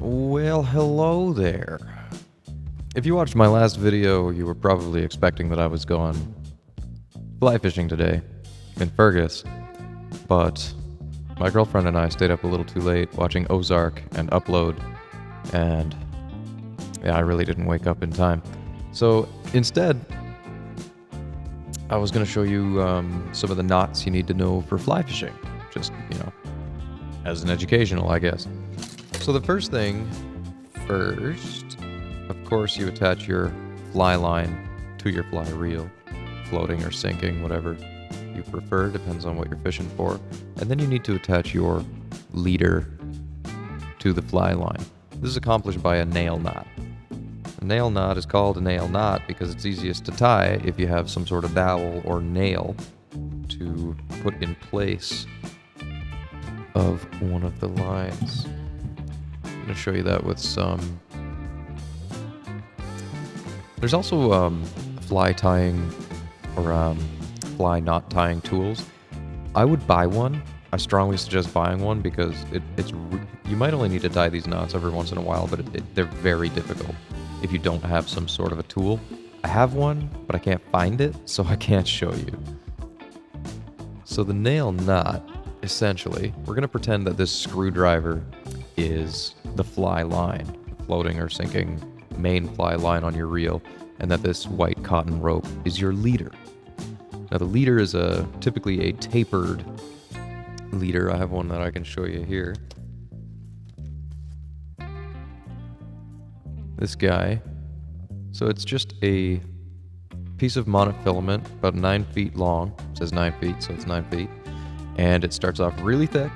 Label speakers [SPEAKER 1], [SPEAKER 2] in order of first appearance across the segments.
[SPEAKER 1] Well, hello there. If you watched my last video, you were probably expecting that I was going fly fishing today in Fergus, but my girlfriend and I stayed up a little too late watching Ozark and Upload, and yeah, I really didn't wake up in time. So instead, I was going to show you some of the knots you need to know for fly fishing, just, as an educational, I guess. So the first thing first, of course, you attach your fly line to your fly reel, floating or sinking, whatever you prefer, depends on what you're fishing for. And then you need to attach your leader to the fly line. This is accomplished by a nail knot. A nail knot is called a nail knot because it's easiest to tie if you have some sort of dowel or nail to put in place of one of the lines. I'm going to show you that with some... There's also fly tying or fly knot tying tools. I would buy one. I strongly suggest buying one because you might only need to tie these knots every once in a while, but they're very difficult if you don't have some sort of a tool. I have one, but I can't find it, so I can't show you. So the nail knot, essentially, we're going to pretend that this screwdriver is the fly line, floating or sinking main fly line on your reel, and that this white cotton rope is your leader. Now the leader is typically a tapered leader. I have one that I can show you here. This guy. So it's just a piece of monofilament about 9 feet long. It says 9 feet, so it's 9 feet. And it starts off really thick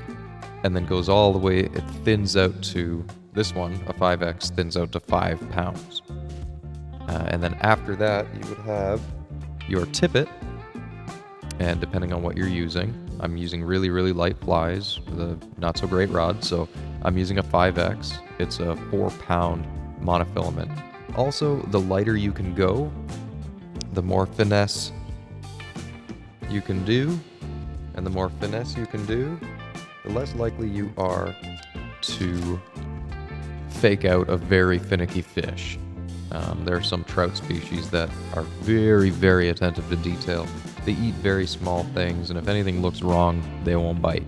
[SPEAKER 1] and then goes all the way, it thins out to, this one, a 5X, thins out to 5 pounds. And then after that, you would have your tippet. And depending on what you're using, I'm using really, really light flies with a not so great rod, so I'm using a 5X. It's a 4-pound monofilament. Also, the lighter you can go, the more finesse you can do, and the more finesse you can do, the less likely you are to fake out a very finicky fish. There are some trout species that are very, very attentive to detail. They eat very small things, and if anything looks wrong, they won't bite.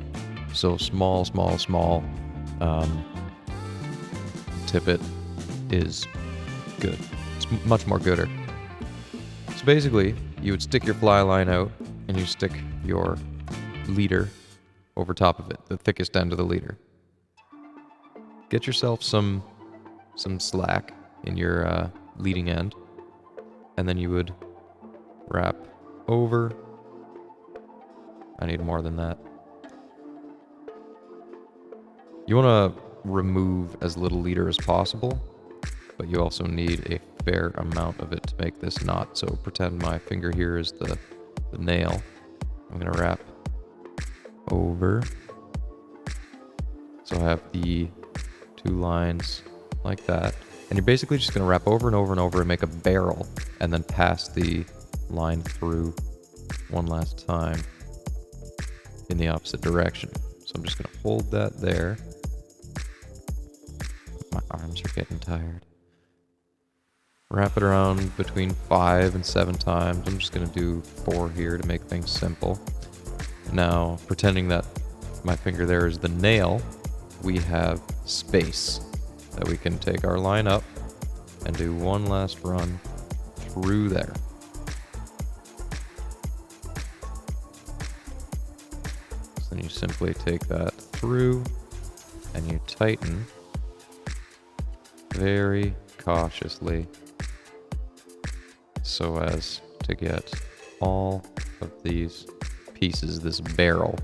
[SPEAKER 1] So small tippet is good. It's much more gooder. So basically, you would stick your fly line out, and you stick your leader over top of it, the thickest end of the leader. Get yourself some slack in your leading end, and then you would wrap over. I need more than that. You want to remove as little leader as possible, but you also need a fair amount of it to make this knot. So pretend my finger here is the nail. I'm going to wrap over. So I have the 2 lines like that. And you're basically just going to wrap over and over and over and make a barrel, and then pass the line through one last time in the opposite direction. So I'm just going to hold that there. My arms are getting tired. Wrap it around between 5 and 7 times. I'm just going to do 4 here to make things simple. Now, pretending that my finger there is the nail, we have space that we can take our line up and do one last run through there. So then you simply take that through and you tighten very cautiously so as to get all of these pieces, this barrel,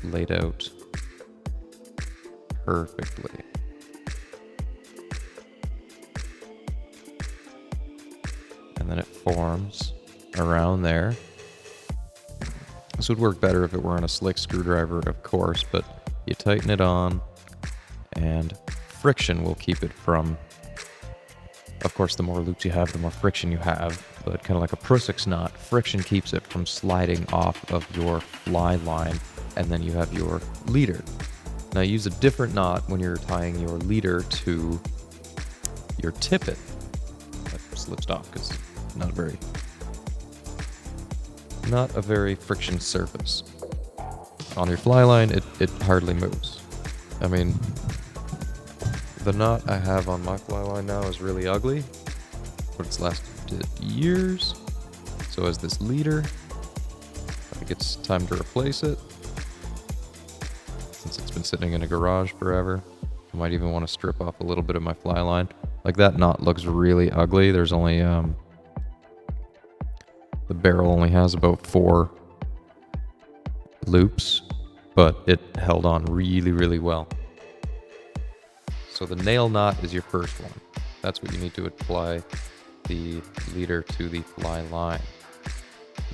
[SPEAKER 1] laid out perfectly. And then it forms around there. This would work better if it were on a slick screwdriver, of course, but you tighten it on, and friction will keep it from... Of course, the more loops you have, the more friction you have, but kind of like a Prusik knot, friction keeps it from sliding off of your fly line, and then you have your leader. Now use a different knot when you're tying your leader to your tippet. That slips off because it's not a very friction surface. On your fly line, it hardly moves. I mean, the knot I have on my fly line now is really ugly, but it's lasted years. So as this leader, I think it's time to replace it. Since it's been sitting in a garage forever, I might even want to strip off a little bit of my fly line. Like, that knot looks really ugly. There's only, the barrel only has about 4 loops, but it held on really, really well. So the nail knot is your first one. That's what you need to apply the leader to the fly line.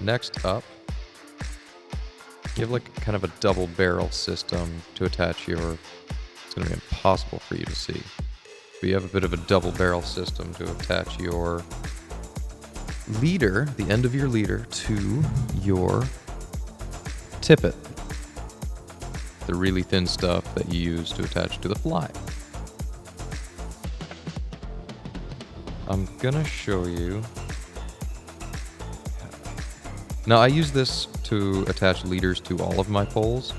[SPEAKER 1] Next up, you have like kind of a double barrel system to attach your, it's going to be impossible for you to see, but you have a bit of a double barrel system to attach your leader, the end of your leader, to your tippet. The really thin stuff that you use to attach to the fly. I'm gonna show you. Now, I use this to attach leaders to all of my poles.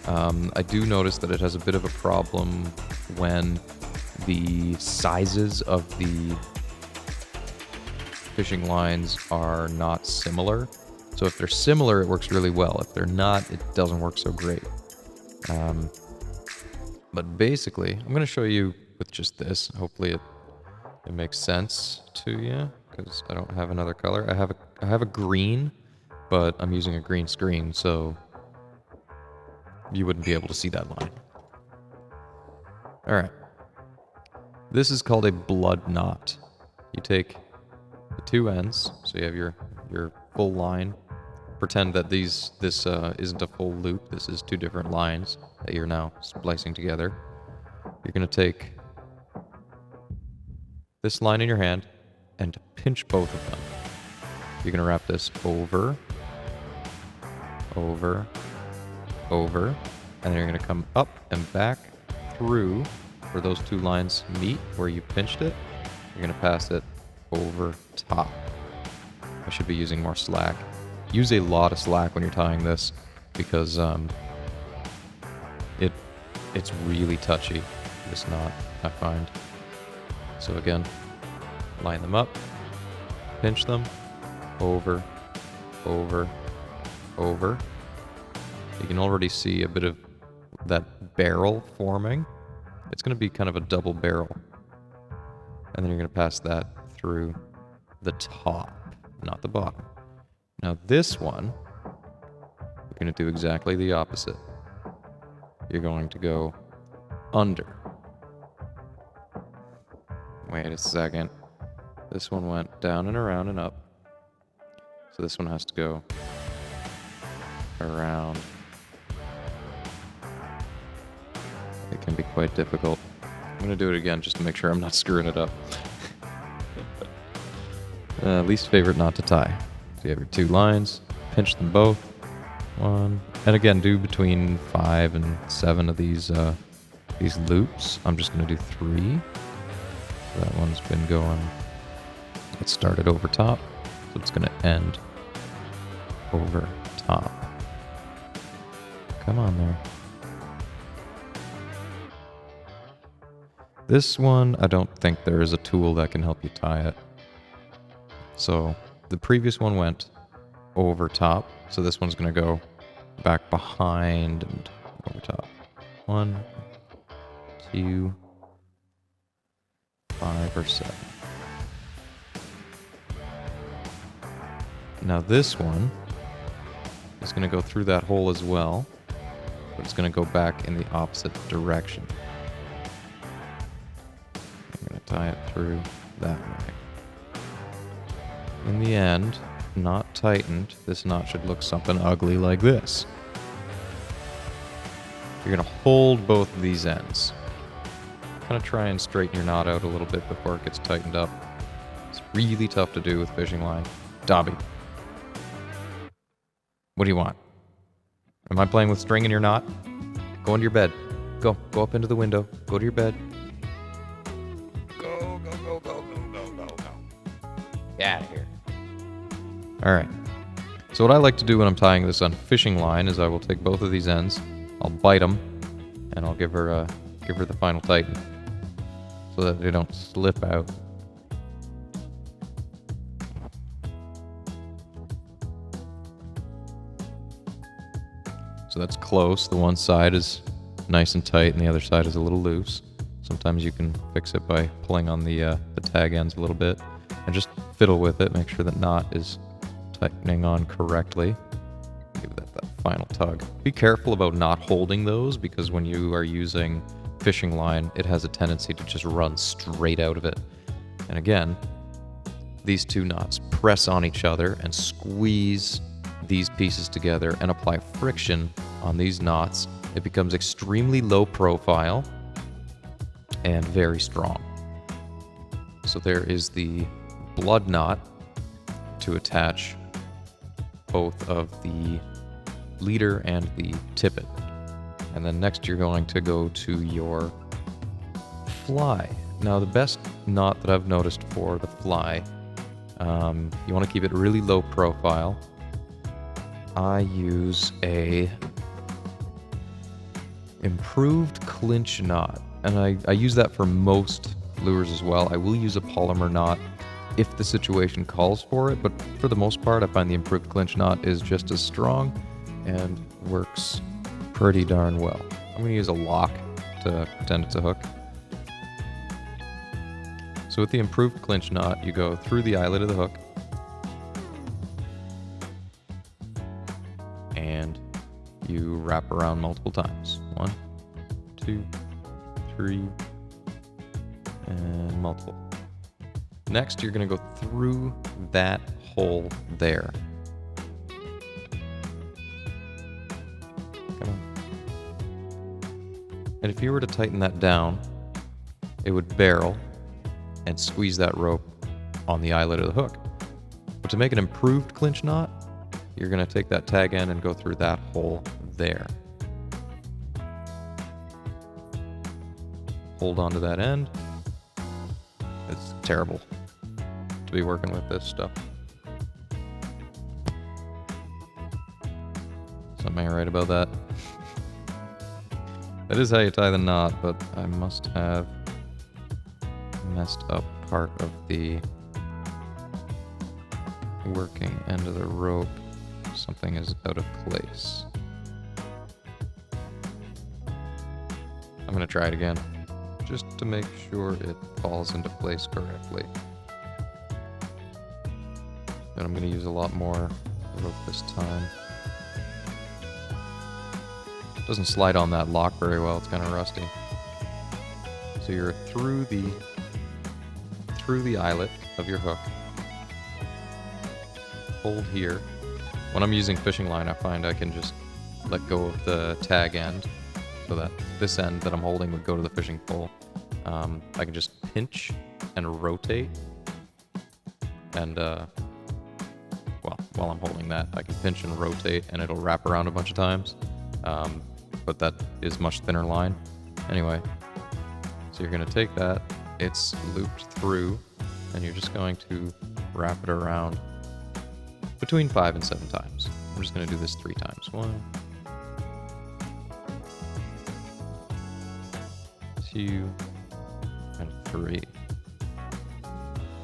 [SPEAKER 1] I do notice that it has a bit of a problem when the sizes of the fishing lines are not similar. So if they're similar, it works really well. If they're not, it doesn't work so great. But basically, I'm going to show you with just this. Hopefully it makes sense to you, because I don't have another color. I have a green, but I'm using a green screen, so you wouldn't be able to see that line. All right. This is called a blood knot. You take the 2 ends, so you have your full line. Pretend that this isn't a full loop. This is 2 different lines that you're now splicing together. You're going to take this line in your hand and pinch both of them. You're going to wrap this over, over, over, and then you're going to come up and back through where those 2 lines meet, where you pinched it. You're going to pass it over top. I should be using more slack. Use a lot of slack when you're tying this, because it's really touchy, this knot, I find. So again, line them up, pinch them, over, over, over. You can already see a bit of that barrel forming. It's going to be kind of a double barrel. And then you're going to pass that through the top, not the bottom. Now this one, we're going to do exactly the opposite. You're going to go under. Wait a second. This one went down and around and up. So this one has to go around. It can be quite difficult. I'm going to do it again just to make sure I'm not screwing it up. Least favorite knot to tie. So you have your 2 lines, pinch them both. 1, and again, do between 5 and 7 of these loops. I'm just going to do 3. So that one's been going. It started over top, so it's going to end over top. Come on there. This one, I don't think there is a tool that can help you tie it. So the previous one went over top, so this one's going to go back behind and over top. 1, 2, 5 or 7. Now this one is going to go through that hole as well, but it's going to go back in the opposite direction. I'm going to tie it through that way. In the end, not tightened, this knot should look something ugly like this. You're going to hold both of these ends. Kind of try and straighten your knot out a little bit before it gets tightened up. It's really tough to do with fishing line. Dobby, what do you want? Am I playing with string in your knot? Go into your bed. Go up into the window. Go to your bed. Go. Get out of here. All right. So what I like to do when I'm tying this on fishing line is I will take both of these ends, I'll bite them, and I'll give her the final tighten so that they don't slip out. So that's close. The one side is nice and tight, and the other side is a little loose. Sometimes you can fix it by pulling on the tag ends a little bit, and just fiddle with it. Make sure that knot is tightening on correctly. Give that final tug. Be careful about not holding those, because when you are using fishing line, it has a tendency to just run straight out of it. And again, these two knots press on each other and squeeze these pieces together and apply friction on these knots. It becomes extremely low profile and very strong. So there is the blood knot to attach both of the leader and the tippet. And then next you're going to go to your fly. Now the best knot that I've noticed for the fly, you want to keep it really low profile. I use a improved clinch knot, and I use that for most lures as well. I will use a polymer knot if the situation calls for it, but for the most part I find the improved clinch knot is just as strong and works pretty darn well. I'm going to use a lock to pretend it's a hook. So with the improved clinch knot, you go through the eyelet of the hook and you wrap around multiple times. 1, 2, 3, and multiple. Next, you're going to go through that hole there. Come on. And if you were to tighten that down, it would barrel and squeeze that rope on the eyelet of the hook. But to make an improved clinch knot, you're going to take that tag end and go through that hole there. Hold on to that end. It's terrible to be working with this stuff. Something ain't right about that. That is how you tie the knot, but I must have messed up part of the working end of the rope. Something is out of place. I'm gonna try it again, just to make sure it falls into place correctly. And I'm gonna use a lot more rope this time. It doesn't slide on that lock very well, it's kind of rusty. So you're through the eyelet of your hook. Hold here. When I'm using fishing line, I find I can just let go of the tag end so that this end that I'm holding would go to the fishing pole. I can just pinch and rotate, and well, while I'm holding that, I can pinch and rotate and it'll wrap around a bunch of times, but that is much thinner line. Anyway, so you're going to take that, it's looped through, and you're just going to wrap it around between 5 and 7 times. I'm just going to do this 3 times. 1, 2, and 3.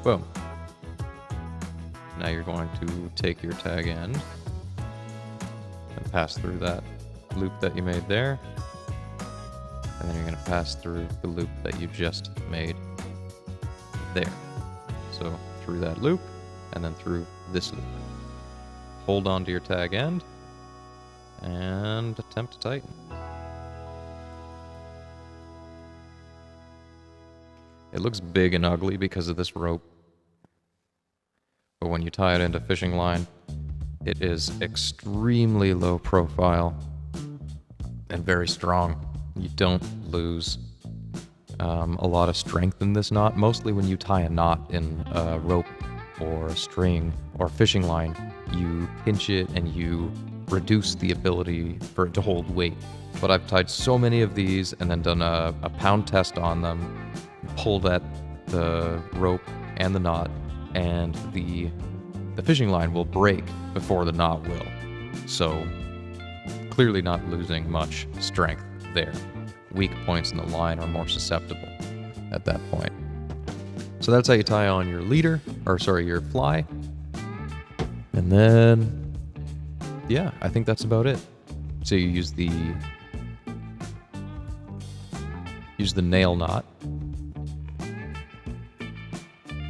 [SPEAKER 1] Boom. Now you're going to take your tag end and pass through that loop that you made there. And then you're going to pass through the loop that you just made there. So through that loop, and then through this loop. Hold on to your tag end and attempt to tighten. It looks big and ugly because of this rope, but when you tie it into fishing line, it is extremely low profile and very strong. You don't lose a lot of strength in this knot. Mostly when you tie a knot in a rope or a string or fishing line, you pinch it and you reduce the ability for it to hold weight. but I've tied so many of these and then done a pound test on them, pulled at the rope and the knot, and the fishing line will break before the knot will. So clearly not losing much strength there. Weak points in the line are more susceptible at that point. So that's how you tie on your leader, your fly. And then, yeah, I think that's about it. So you use the nail knot.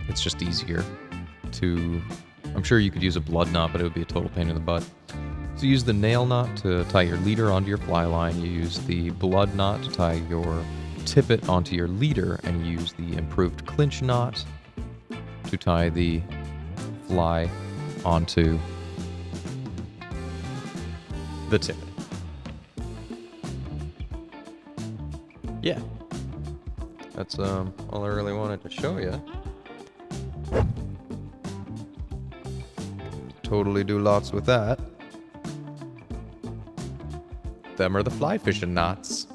[SPEAKER 1] It's just easier to, I'm sure you could use a blood knot, but it would be a total pain in the butt. So you use the nail knot to tie your leader onto your fly line. You use the blood knot to tie your tippet onto your leader, and you use the improved clinch knot to tie the fly onto the tippet. Yeah, that's all I really wanted to show you. Totally do lots with that. Them are the fly fishing knots.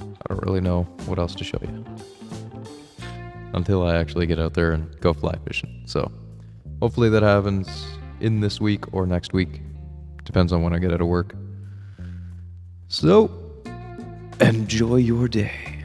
[SPEAKER 1] I don't really know what else to show you until I actually get out there and go fly fishing. So hopefully that happens in this week or next week. Depends on when I get out of work. So enjoy your day.